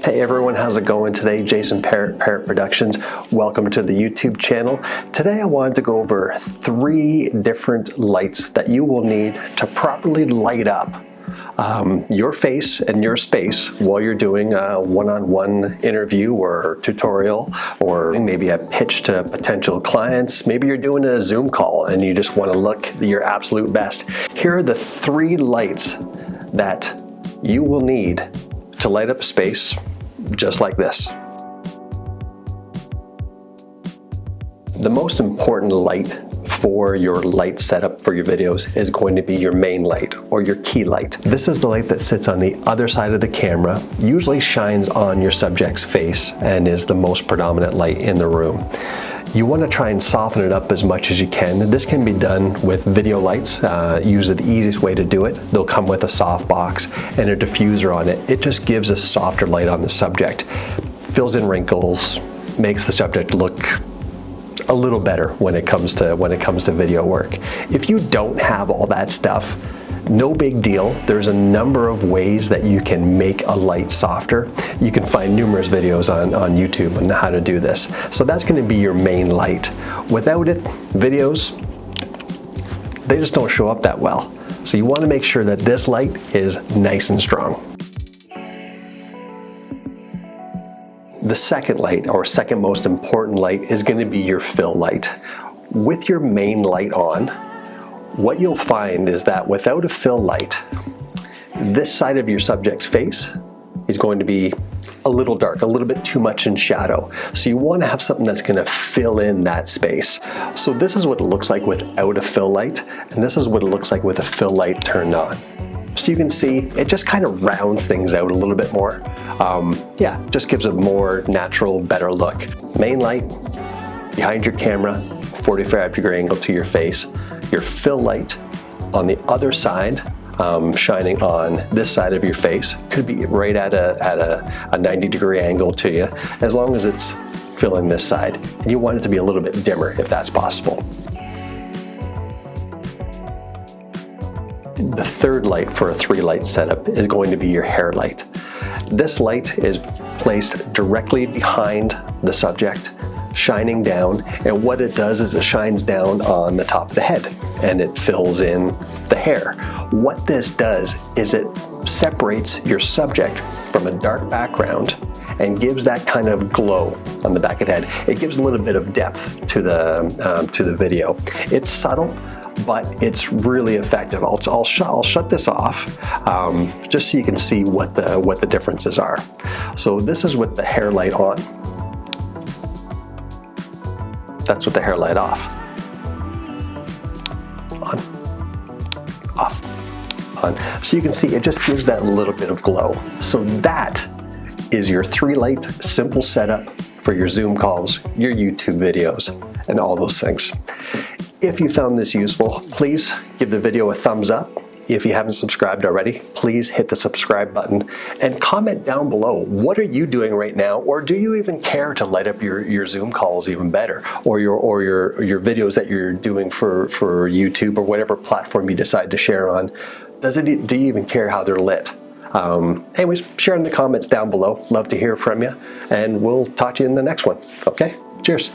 Hey everyone, how's it going today? Jason Parrott, Parrott Productions. Welcome to the YouTube channel. Today I wanted to go over 3 different lights that you will need to properly light up your face and your space while you're doing a one-on-one interview or tutorial, or maybe a pitch to potential clients. Maybe you're doing a Zoom call and you just want to look your absolute best. Here are the 3 lights that you will need to light up a space just like this. The most important light for your light setup for your videos is going to be your main light or your key light. This is the light that sits on the other side of the camera, usually shines on your subject's face and is the most predominant light in the room. You want to try and soften it up as much as you can. This can be done with video lights. Usually the easiest way to do it. They'll come with a soft box and a diffuser on it. It just gives a softer light on the subject. Fills in wrinkles, makes the subject look a little better when it comes to video work. If you don't have all that stuff, no big deal. There's a number of ways that you can make a light softer. You can find numerous videos on YouTube on how to do this. So that's going to be your main light. Without it, videos, they just don't show up that well. So you want to make sure that this light is nice and strong. The second light, or second most important light, is going to be your fill light. With your main light on, what you'll find is that without a fill light, this side of your subject's face is going to be a little dark, a little bit too much in shadow. So you want to have something that's going to fill in that space. So this is what it looks like without a fill light, and this is what it looks like with a fill light turned on. So you can see it just kind of rounds things out a little bit more. Yeah, just gives a more natural, better look. Main light behind your camera, 45-degree angle to your face. Your fill light on the other side, shining on this side of your face. Could be right at a 90-degree angle to you, as long as it's filling this side. And you want it to be a little bit dimmer if that's possible. The third light for a 3-light setup is going to be your hair light. This light is placed directly behind the subject, shining down, and what it does is it shines down on the top of the head and it fills in the hair. What this does is it separates your subject from a dark background and gives that kind of glow on the back of the head. It gives a little bit of depth to the video. It's subtle, but it's really effective. I'll shut this off just so you can see what the differences are. So this is with the hair light on. That's with the hair light off. On, off, on. So you can see it just gives that little bit of glow. So that is your 3-light simple setup for your Zoom calls, your YouTube videos, and all those things. If you found this useful, please give the video a thumbs up. If you haven't subscribed already, please hit the subscribe button and comment down below. What are you doing right now? Or do you even care to light up your Zoom calls even better? Or your videos that you're doing for YouTube or whatever platform you decide to share on? Do you even care how they're lit? Anyways, share in the comments down below. Love to hear from you. And we'll talk to you in the next one. Okay? Cheers.